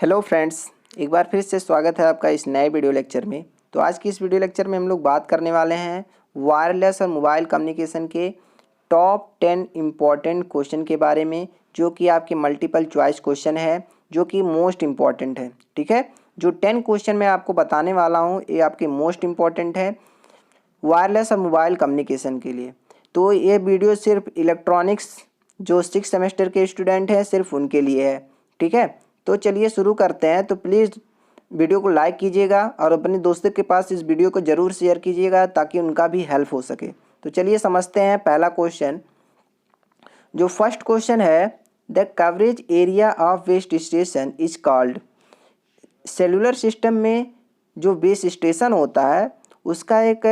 Hello friends, एक बार फिर से स्वागत है आपका इस नए वीडियो लेक्चर में। तो आज की इस वीडियो लेक्चर में हम लोग बात करने वाले हैं वायरलेस और मोबाइल कम्युनिकेशन के टॉप 10 इम्पॉर्टेंट क्वेश्चन के बारे में, जो कि आपके मल्टीपल चॉइस क्वेश्चन है, जो कि मोस्ट इम्पॉर्टेंट है। ठीक है, जो 10 क्वेश्चन मैं आपको बताने वाला हूँ ये आपके मोस्ट इम्पॉर्टेंट है वायरलेस और मोबाइल कम्युनिकेशन के लिए। तो ये वीडियो सिर्फ इलेक्ट्रॉनिक्स जो 6 सेमेस्टर के स्टूडेंट हैं सिर्फ उनके लिए है। ठीक है, तो चलिए शुरू करते हैं। तो प्लीज़ वीडियो को लाइक कीजिएगा और अपने दोस्तों के पास इस वीडियो को ज़रूर शेयर कीजिएगा ताकि उनका भी हेल्प हो सके। तो चलिए समझते हैं पहला क्वेश्चन। जो फर्स्ट क्वेश्चन है, the coverage area of base station is called. Cellular system में जो बेस स्टेशन होता है उसका एक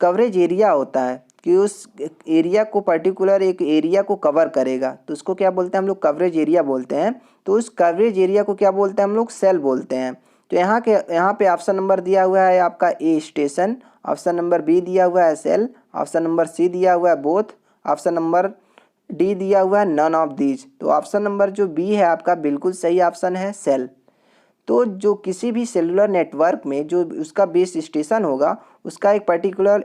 कवरेज एरिया होता है कि उस एरिया को पर्टिकुलर एक एरिया को कवर करेगा, तो उसको क्या बोलते हैं हम लोग? कवरेज एरिया बोलते हैं। तो उस कवरेज एरिया को क्या बोलते हैं हम लोग? सेल बोलते हैं। तो यहाँ पे ऑप्शन नंबर दिया हुआ है आपका ए स्टेशन, ऑप्शन नंबर बी दिया हुआ है सेल, ऑप्शन नंबर सी दिया हुआ है बोथ, ऑप्शन नंबर डी दिया हुआ है नन ऑफ दीज। तो ऑप्शन नंबर जो बी है आपका बिल्कुल सही ऑप्शन है, सेल। तो जो किसी भी सेलुलर नेटवर्क में जो उसका बेस स्टेशन होगा उसका एक पर्टिकुलर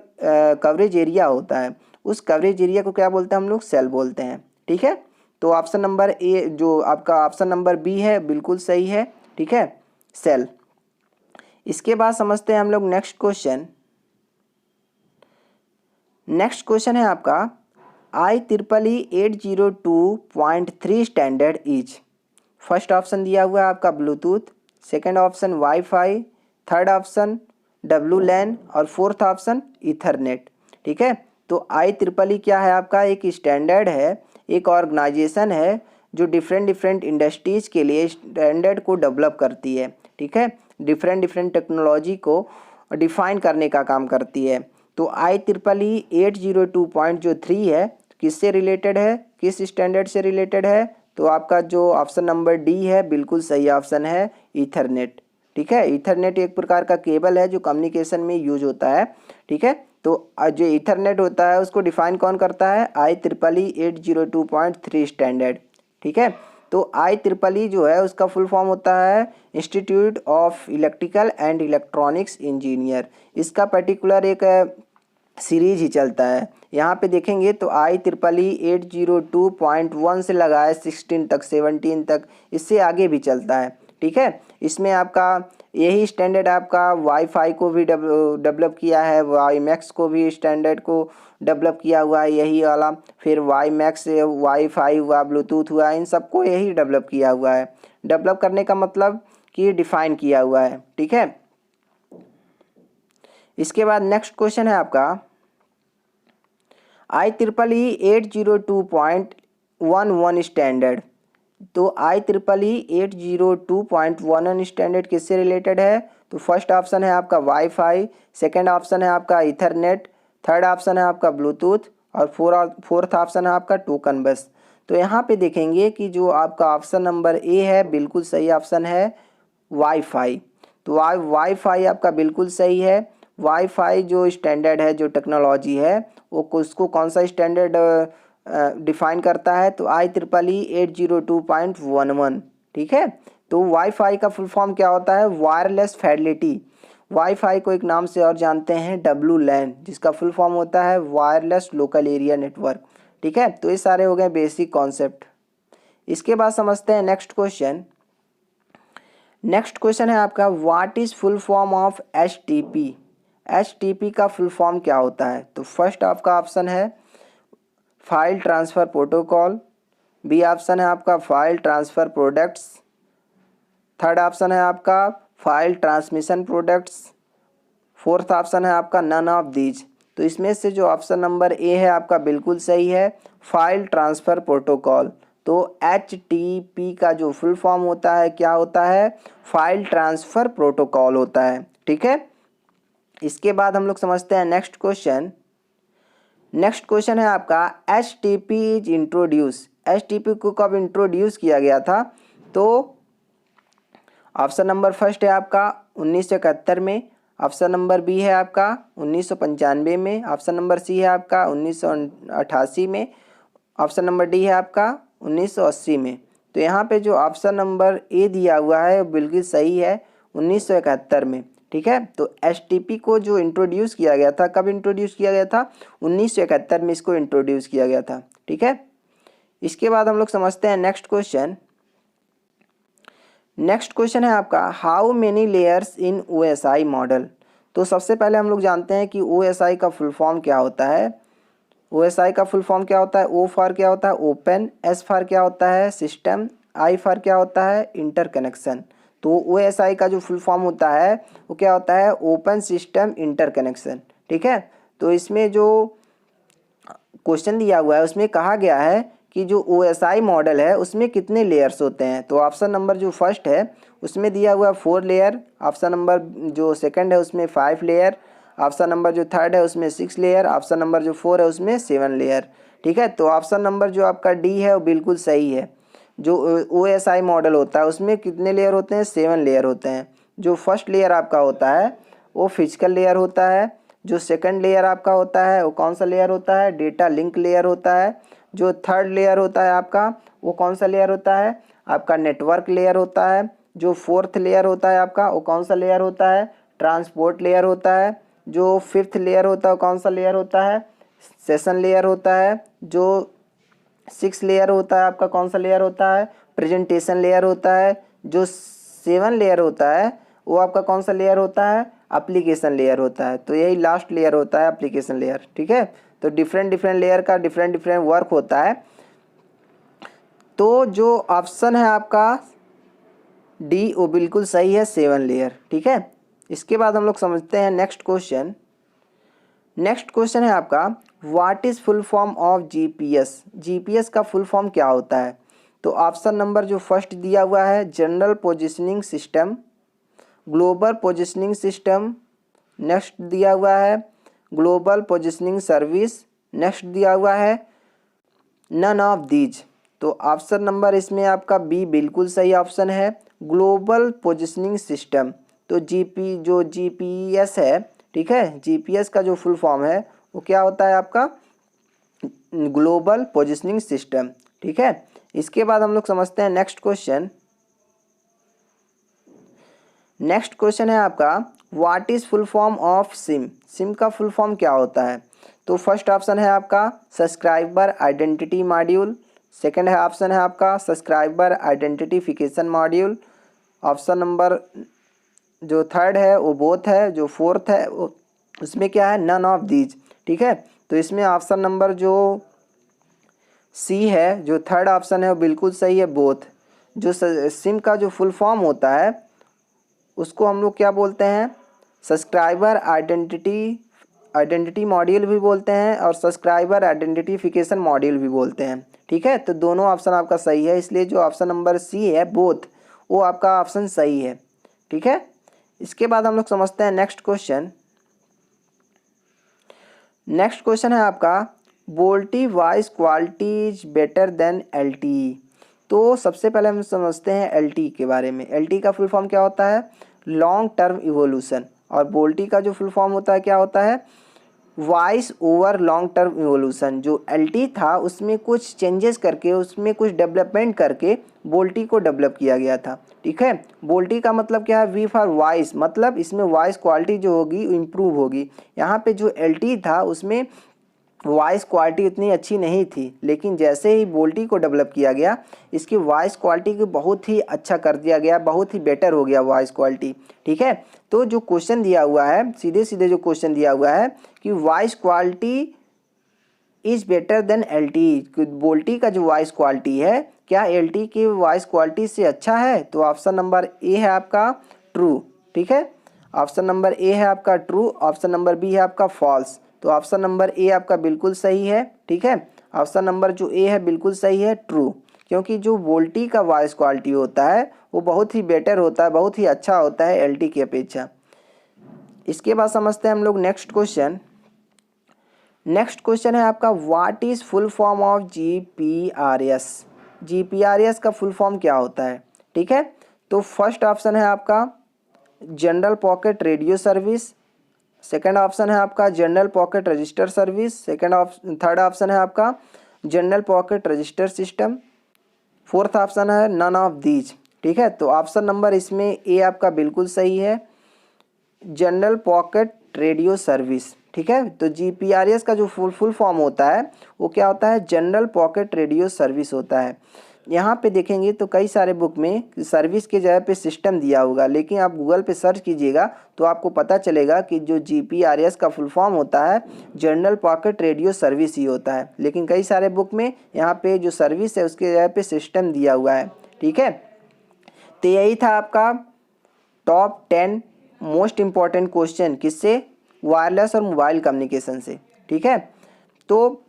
कवरेज एरिया होता है, उस कवरेज एरिया को क्या बोलते हैं हम लोग? सेल बोलते हैं। ठीक है, तो ऑप्शन नंबर ए जो आपका ऑप्शन नंबर बी है बिल्कुल सही है। ठीक है, सेल। इसके बाद समझते हैं हम लोग नेक्स्ट क्वेश्चन। नेक्स्ट क्वेश्चन है आपका IEEE 802.3 standard is. First option दिया हुआ है आपका Bluetooth, second option wifi, third option WLAN और फोर्थ ऑप्शन ईथरनेट। ठीक है, तो IEEE क्या है आपका? एक स्टैंडर्ड है, एक ऑर्गेनाइजेशन है जो डिफरेंट इंडस्ट्रीज के लिए स्टैंडर्ड को डेवलप करती है। ठीक है, डिफरेंट टेक्नोलॉजी को डिफाइन करने का काम करती है। तो IEEE 802.3 है, किससे रिलेटेड है, किस स्टैंडर्ड से रिलेटेड है? तो आपका जो ऑप्शन नंबर डी है बिल्कुल सही ऑप्शन है, ईथरनेट। ठीक है, ईथरनेट एक प्रकार का केबल है जो कम्युनिकेशन में यूज होता है। ठीक है, तो जो ईथरनेट होता है उसको डिफाइन कौन करता है? IEEE 802.3 standard. ठीक है, तो IEEE जो है उसका फुल फॉर्म होता है institute of electrical and electronics engineer. इसका पर्टिकुलर एक सीरीज ही चलता है। यहाँ पे देखेंगे तो IEEE 802.1 से लगाए 16 तक 17 तक, इससे आगे भी चलता है। ठीक है, इसमें आपका यही स्टैंडर्ड आपका वाईफाई को भी डेवलप किया है, वाईमैक्स को भी स्टैंडर्ड को डेवलप किया हुआ है यही वाला, फिर वाईमैक्स वाईफाई हुआ, ब्लूटूथ हुआ, इन सबको यही डेवलप किया हुआ है। डेवलप करने का मतलब कि डिफाइन किया हुआ है। ठीक है, इसके बाद नेक्स्ट क्वेश्चन है आपका IEEE 802.11 स्टैंडर्ड। तो IEEE 802.11 स्टैंडर्ड किससे रिलेटेड है? तो फर्स्ट ऑप्शन है आपका वाईफाई, सेकंड ऑप्शन है आपका ईथरनेट, थर्ड ऑप्शन है आपका ब्लूटूथ और फोर्थ ऑप्शन है आपका टोकन बस। तो यहाँ पे देखेंगे कि जो आपका ऑप्शन नंबर ए है बिल्कुल सही ऑप्शन है, वाईफाई। तो वाईफाई आपका बिल्कुल सही है। वाईफाई जो स्टैंडर्ड है, जो टेक्नोलॉजी है, वो उसको कौन सा स्टैंडर्ड डिफाइन करता है? तो IEEE 802.11। ठीक है, तो वाईफाई का फुल फॉर्म क्या होता है? Wireless Fidelity. वाईफाई को एक नाम से और जानते हैं WLAN, जिसका फुल फॉर्म होता है वायरलेस लोकल एरिया नेटवर्क। ठीक है, तो ये सारे हो गए बेसिक कॉन्सेप्ट। इसके बाद समझते हैं नेक्स्ट क्वेश्चन। नेक्स्ट क्वेश्चन है आपका what is full form of HTTP। HTTP का फुल फॉर्म क्या होता है? तो फर्स्ट आपका ऑप्शन है file transfer protocol, B option है आपका file transfer products, third option है आपका file transmission products, fourth option है आपका नन ऑफ दीज। तो इसमें से जो ऑप्शन नंबर ए है आपका बिल्कुल सही है, फाइल ट्रांसफ़र प्रोटोकॉल। तो HTTP का जो फुल फॉर्म होता है क्या होता है? फाइल ट्रांसफ़र प्रोटोकॉल होता है। ठीक है, इसके बाद हम लोग समझते हैं नेक्स्ट क्वेश्चन। नेक्स्ट क्वेश्चन है आपका HTTP इज इंट्रोड्यूस। HTTP को कब इंट्रोड्यूस किया गया था? तो ऑप्शन नंबर फर्स्ट है आपका 1971 में, ऑप्शन नंबर बी है आपका 1995 में, ऑप्शन नंबर सी है आपका 1988 में, ऑप्शन नंबर डी है आपका 1980 में। तो यहाँ पे जो ऑप्शन नंबर ए दिया हुआ है वो बिल्कुल सही है, 1971 में। ठीक है, तो एसटीपी को जो इंट्रोड्यूस किया गया था, कब इंट्रोड्यूस किया गया था? 1971 में इसको इंट्रोड्यूस किया गया था। ठीक है, इसके बाद हम लोग समझते हैं नेक्स्ट क्वेश्चन। नेक्स्ट क्वेश्चन है आपका, how many layers in OSI model. तो सबसे पहले हम लोग जानते हैं कि ओएसआई का फुल फॉर्म क्या होता है। ओएसआई का फुल फॉर्म क्या होता है? ओ फॉर क्या होता है? ओपन, एस फॉर क्या होता है? सिस्टम, आई फॉर क्या होता है? इंटरकनेक्शन। तो ओएसआई का जो फुल फॉर्म होता है वो क्या होता है? Open system interconnection. ठीक है, तो इसमें जो क्वेश्चन दिया हुआ है उसमें कहा गया है कि जो ओएसआई मॉडल है उसमें कितने लेयर्स होते हैं। तो ऑप्शन नंबर जो फर्स्ट है उसमें दिया हुआ है 4 लेयर, ऑप्शन नंबर जो सेकंड है उसमें 5 लेयर, ऑप्शन नंबर जो थर्ड है उसमें 6 लेयर, ऑप्शन नंबर जो 4 है उसमें 7 लेयर। ठीक है, तो ऑप्शन नंबर जो आपका डी है वो बिल्कुल सही है। जो ओएसआई मॉडल होता है उसमें कितने लेयर होते हैं? 7 लेयर होते हैं। जो फर्स्ट लेयर आपका होता है वो फिजिकल लेयर होता है। जो सेकंड लेयर आपका होता है वो कौन सा लेयर होता है? डेटा लिंक लेयर होता है। जो थर्ड लेयर होता है आपका वो कौन सा लेयर होता है? आपका नेटवर्क लेयर होता है। जो फोर्थ लेयर होता है आपका वो कौन सा लेयर होता है? ट्रांसपोर्ट लेयर होता है। जो फिफ्थ लेयर होता है वो कौन सा लेयर होता है? सेशन लेयर होता है। जो 6 लेयर होता है आपका कौन सा लेयर होता है? प्रेजेंटेशन लेयर होता है। जो 7 लेयर होता है वो आपका कौन सा लेयर होता है? एप्लीकेशन लेयर होता है। तो यही लास्ट लेयर होता है, एप्लीकेशन लेयर। ठीक है, तो डिफरेंट डिफरेंट लेयर का डिफरेंट डिफरेंट वर्क होता है। तो जो ऑप्शन है आपका डी वो बिल्कुल सही है, 7 लेयर। ठीक है, इसके बाद हम लोग समझते हैं नेक्स्ट क्वेश्चन। नेक्स्ट क्वेश्चन है आपका, what is full form of GPS. GPS का फुल फॉर्म क्या होता है? तो ऑप्शन नंबर जो फर्स्ट दिया हुआ है general positioning system, global positioning system, next दिया हुआ है ग्लोबल पोजिशनिंग सर्विस, नेक्स्ट दिया हुआ है नन ऑफ दीज। तो ऑप्शन नंबर इसमें आपका बी बिल्कुल सही ऑप्शन है, ग्लोबल पोजिशनिंग सिस्टम। तो जो जीपीएस है, ठीक है, जीपीएस का जो फुल फॉर्म है वो क्या होता है आपका? Global positioning system. ठीक है, इसके बाद हम लोग समझते हैं नेक्स्ट क्वेश्चन। नेक्स्ट क्वेश्चन है आपका, what is full form of SIM. SIM का फुल फॉर्म क्या होता है? तो फर्स्ट ऑप्शन है आपका सब्सक्राइबर आइडेंटिटी मॉड्यूल, सेकंड है ऑप्शन है आपका subscriber identification module, option number जो थर्ड है वो बोथ है, जो फोर्थ है वो उसमें क्या है? None of these. ठीक है, तो इसमें ऑप्शन नंबर जो सी है, जो थर्ड ऑप्शन है वो बिल्कुल सही है, बोथ। जो सिम का जो फुल फॉर्म होता है उसको हम लोग क्या बोलते हैं? सब्सक्राइबर आइडेंटिटी मॉड्यूल भी बोलते हैं और सब्सक्राइबर आइडेंटिफिकेशन मॉड्यूल भी बोलते हैं। ठीक है, तो दोनों ऑप्शन आपका सही है, इसलिए जो ऑप्शन नंबर सी है बोथ वो आपका ऑप्शन सही है। ठीक है, इसके बाद हम लोग समझते हैं नेक्स्ट क्वेश्चन। नेक्स्ट क्वेश्चन है आपका, VoLTE voice quality is better then LTE. तो सबसे पहले हम समझते हैं एलटीई के बारे में। एलटीई का फुल फॉर्म क्या होता है? Long term evolution. और वोल्टी का जो फुल फॉर्म होता है क्या होता है? Voice over long term evolution. जो एलटी था उसमें कुछ चेंजेस करके, उसमें कुछ डेवलपमेंट करके बोल्टी को डेवलप किया गया था। ठीक है, बोल्टी का मतलब क्या है? वी फॉर वॉइस, मतलब इसमें वॉइस क्वालिटी जो होगी इम्प्रूव होगी। यहाँ पे जो एलटी था उसमें वॉइस क्वालिटी इतनी अच्छी नहीं थी, लेकिन जैसे ही बोल्टी को डेवलप किया गया इसकी वॉइस क्वालिटी को बहुत ही अच्छा कर दिया गया, बहुत ही बेटर हो गया वॉइस क्वालिटी। ठीक है, तो जो क्वेश्चन दिया हुआ है, सीधे सीधे जो क्वेश्चन दिया हुआ है कि voice quality is better than LT, बोल्टी का जो वॉइस क्वालिटी है क्या एलटी की वॉइस क्वालिटी से अच्छा है? तो ऑप्शन नंबर ए है आपका ट्रू। ठीक है, ऑप्शन नंबर ए है आपका ट्रू, ऑप्शन नंबर बी है आपका फॉल्स। तो ऑप्शन नंबर ए आपका बिल्कुल सही है। ठीक है, ऑप्शन नंबर जो ए है बिल्कुल सही है, ट्रू, क्योंकि जो वोल्टी का वॉइस क्वालिटी होता है वो बहुत ही बेटर होता है, बहुत ही अच्छा होता है एलटी की अपेक्षा। इसके बाद समझते हैं हम लोग नेक्स्ट क्वेश्चन। नेक्स्ट क्वेश्चन है आपका, what is full form of GPRS. GPRS का फुल फॉर्म क्या होता है? ठीक है, तो फर्स्ट ऑप्शन है आपका general pocket radio service, second option है आपका general pocket register service, third option है आपका general pocket register system, fourth option है नन ऑफ दीज। ठीक है, तो ऑप्शन नंबर इसमें ए आपका बिल्कुल सही है, जनरल पॉकेट रेडियो सर्विस। ठीक है, तो जीपीआरएस का जो फुल फॉर्म होता है वो क्या होता है, जनरल पॉकेट रेडियो सर्विस होता है। यहाँ पे देखेंगे तो कई सारे बुक में सर्विस के जगह पे सिस्टम दिया होगा, लेकिन आप गूगल पे सर्च कीजिएगा तो आपको पता चलेगा कि जो जीपीआरएस का फुल फॉर्म होता है जनरल पॉकेट रेडियो सर्विस ही होता है। लेकिन कई सारे बुक में यहाँ पे जो सर्विस है उसके जगह पे सिस्टम दिया हुआ है। ठीक है, तो यही था आपका टॉप 10 मोस्ट इम्पॉर्टेंट क्वेश्चन किससे, वायरलेस और मोबाइल कम्युनिकेशन से। ठीक है, तो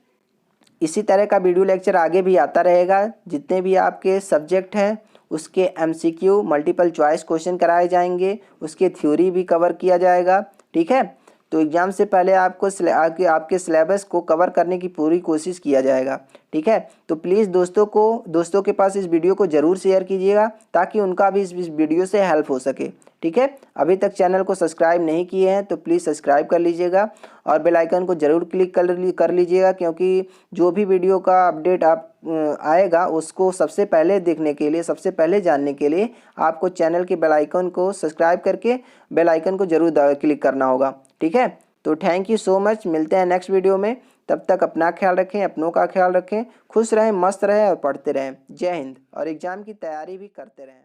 इसी तरह का वीडियो लेक्चर आगे भी आता रहेगा। जितने भी आपके सब्जेक्ट हैं उसके एमसीक्यू मल्टीपल चॉइस क्वेश्चन कराए जाएंगे, उसके थ्योरी भी कवर किया जाएगा। ठीक है, तो एग्ज़ाम से पहले आपको आपके सिलेबस को कवर करने की पूरी कोशिश किया जाएगा। ठीक है, तो प्लीज़ दोस्तों के पास इस वीडियो को ज़रूर शेयर कीजिएगा ताकि उनका भी इस वीडियो से हेल्प हो सके। ठीक है, अभी तक चैनल को सब्सक्राइब नहीं किए हैं तो प्लीज़ सब्सक्राइब कर लीजिएगा और बेल आइकन को ज़रूर क्लिक कर लीजिएगा, क्योंकि जो भी वीडियो का अपडेट आप आएगा उसको सबसे पहले देखने के लिए, सबसे पहले जानने के लिए आपको चैनल के बेल आइकन को सब्सक्राइब करके बेल आइकन को ज़रूर क्लिक करना होगा। ठीक है, तो थैंक यू सो मच, मिलते हैं नेक्स्ट वीडियो में। तब तक अपना ख्याल रखें, अपनों का ख्याल रखें, खुश रहें, मस्त रहें और पढ़ते रहें। जय हिंद, और एग्ज़ाम की तैयारी भी करते रहें।